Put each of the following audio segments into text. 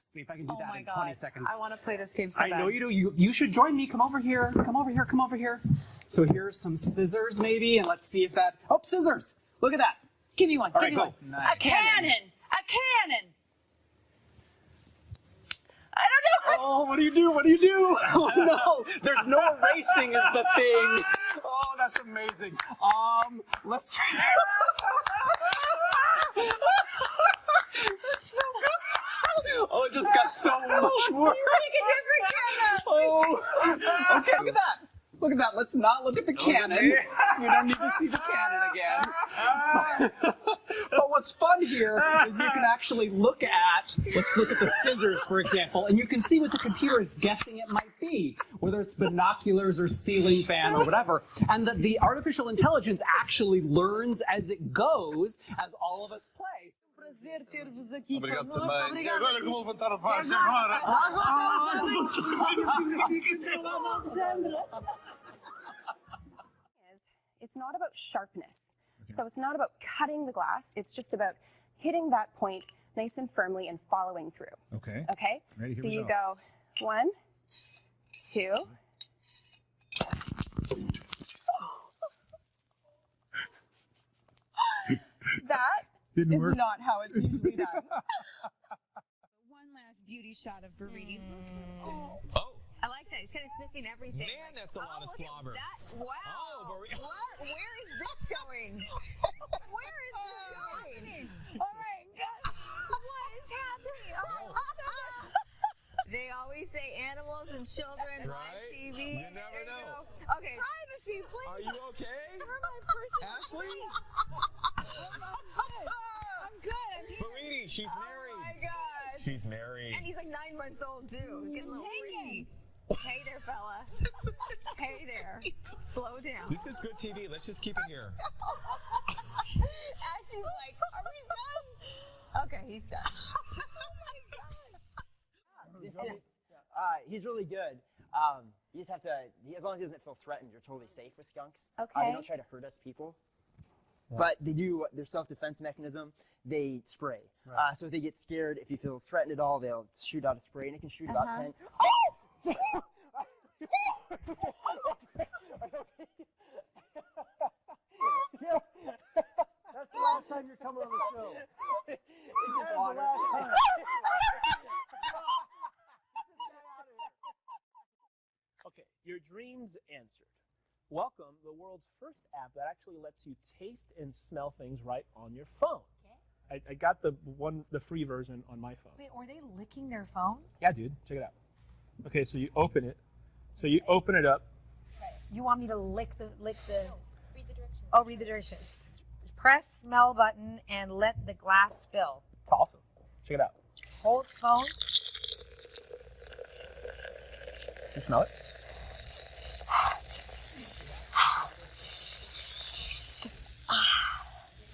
See if I can do that in 20 seconds. I want to play this game so bad. I know you do. You should join me. Come over here. Come over here. Come over here. So here's some scissors maybe, and let's see if that... Oh, scissors! Look at that. Give me one. All Give right, me go. one. Nice. A cannon. A cannon. I don't know. Oh, what do you do? What do you do? Oh, no. There's no erasing is the thing. Oh, that's amazing. Let's... That's so good. Oh, it just got so much worse. Oh, okay, look at that. Look at that. Let's not look at the cannon. You don't need to see the cannon again. But what's fun here is you can actually look at, let's look at the scissors, for example, and you can see what the computer is guessing it might be, whether it's binoculars or ceiling fan or whatever. And that the artificial intelligence actually learns as it goes, as all of us play. Obrigado também. E agora que vou levantar a paz, agora. It's not about sharpness. So it's not about cutting the glass. It's just about hitting that point nice and firmly and following through. Okay. Okay? Ready, here so we you go. go 1, 2. That Didn't is work. not how it's usually done. One last beauty shot of Burriti. Oh, I like that. He's kind of sniffing everything. man, that's a lot of slobber. That, wow. Oh, Where is this going? Where is this going? Oh my God. What is happening? They always say animals and children Right? live TV. You never know. Okay. Privacy, please. Are you okay? You're my personal Ashley? I'm good. I'm here. Burriti, she's Oh married. my gosh. She's married. And he's like 9 months old too. He's getting a little frisky. Hey there, fella. Hey there. Slow down. This is good TV. Let's just keep it here. Ashley's like, are we done? Okay, he's done. He's really good. You just have to, as long as he doesn't feel threatened, you're totally safe with skunks. Okay. They don't try to hurt us people. But they do their self-defense mechanism. They spray. Right. So if they get scared, if he feels threatened at all, they'll shoot out a spray, and it can shoot about 10. That's the last time you're coming on the show. That is the last time. Okay, your dreams answered. Welcome, the world's first app that actually lets you taste and smell things right on your phone. Okay. I got the free version on my phone. Wait, are they licking their phone? Yeah, dude, check it out. Okay, so you open it. So you open it up. You want me to lick the? Read the directions. Oh, read the directions. Press smell button and let the glass fill. It's awesome. Check it out. Hold phone. You smell it?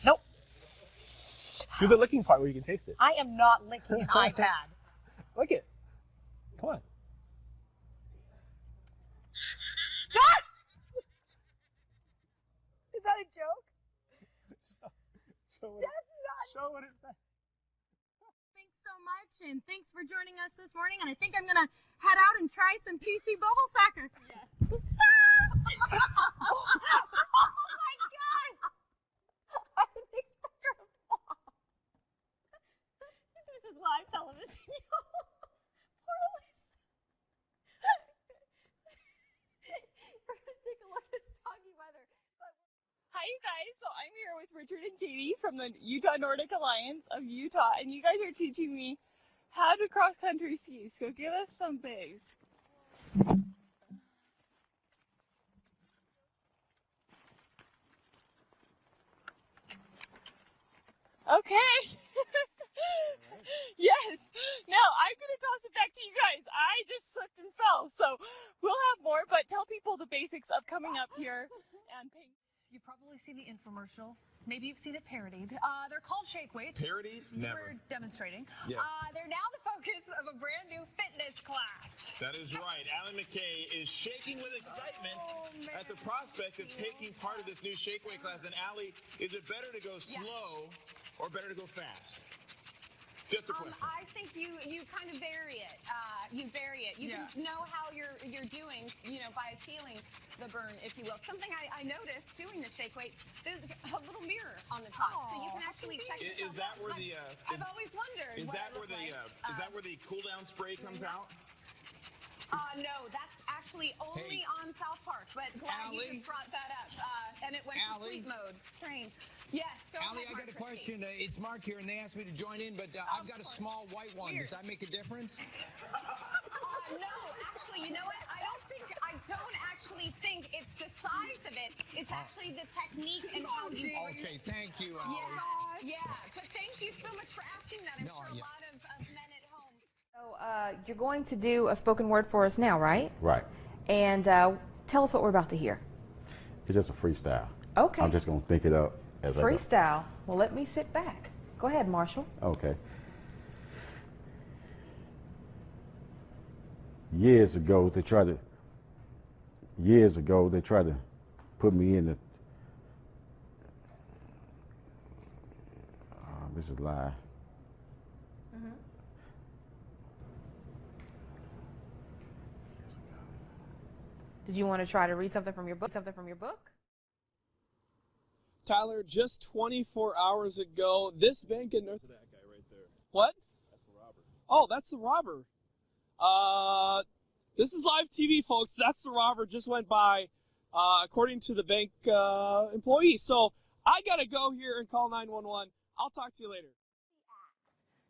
Nope. Do the licking part where you can taste it. I am not licking an iPad. Lick it. Come on. Is that a joke? Show what it says. Thanks so much, and thanks for joining us this morning. And I think I'm gonna head out and try some TC bubble sacker. Yes. Oh my God! I didn't expect her to fall. This is live television, y'all. Poor Elise. We're gonna take a look at soggy weather. Hi, you guys. So I'm here with Richard and Katie from the Utah Nordic Alliance of Utah, and you guys are teaching me how to cross-country ski. So give us some bigs. Okay. Yes. Now I'm going to toss it back to you guys. I just slipped and fell, so we'll have more, but tell people the basics of coming up here and paying. You've probably seen the infomercial. Maybe you've seen it parodied. They're called shake weights. Parodied? You Never. were demonstrating. Yes. They're now the focus of a brand new fitness class. That is right. Allie McKay is shaking with excitement at the prospect of taking part of this new shake weight class. And Allie, is it better to go slow or better to go fast? Just a question. I think you kind of you bury it. You can know how you're doing, by feeling the burn, if you will. Something I noticed doing the shake weight, there's a little mirror on the top, so you can actually check yourself. Is that where the I've always wondered. is that where the cool down spray comes out? No, that's actually only on South Park, but glad you just brought that up. And it went to sleep mode. Strange. Yes, go Allie, ahead, I got a question. It's Mark here, and they asked me to join in, but I've got a small white one. Does that make a difference? No, actually, you know what? I don't actually think it's the size of it. It's actually the technique and how you. Okay, thank you, Allie. Yeah. But thank you so much for asking that. I'm sure a lot of men at home. So you're going to do a spoken word for us now, right? Right. And tell us what we're about to hear. It's just a freestyle. Okay. I'm just going to think it up as I go. Freestyle. Well, let me sit back. Go ahead, Marshall. Okay. Years ago, they tried to put me in the. This is live. Did you want to try to read something from your book? Tyler, just 24 hours ago, this bank in North. That guy right there. What? That's the robber. Oh, that's the robber. This is live TV, folks. That's the robber. Just went by, according to the bank employee. So I gotta go here and call 911. I'll talk to you later.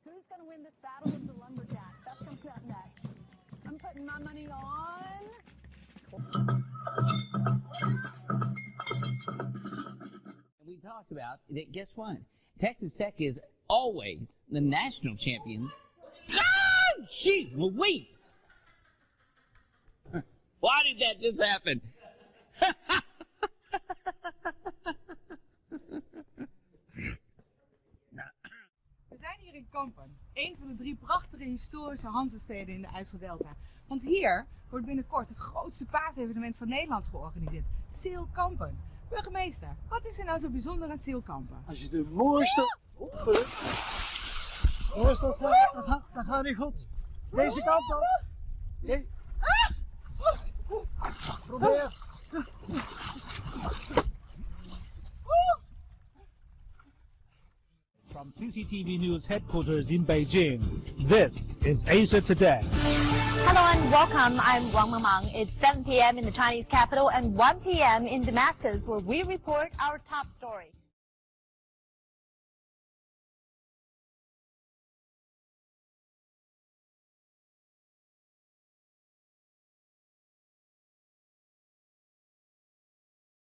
Who's going to win this battle with the lumberjack? That's coming up next. I'm putting my money on. We talked about that. Guess what? Texas Tech is always the national champion. God, jeez Louise! Why did that just happen? We zijn hier in Kampen, een van de 3 prachtige historische Hanzesteden in de IJsseldelta. Want hier wordt binnenkort het grootste paasevenement van Nederland georganiseerd. Seel Kampen. Burgemeester, wat is er nou zo bijzonder aan Seel Kampen? Als je de mooiste... Dat gaat niet goed. Deze kant op. Nee. Probeer. From CCTV News headquarters in Beijing, this is Asia Today. Hello and welcome. I'm Wang Mamang. It's 7 p.m. in the Chinese capital and 1 p.m. in Damascus, where we report our top story.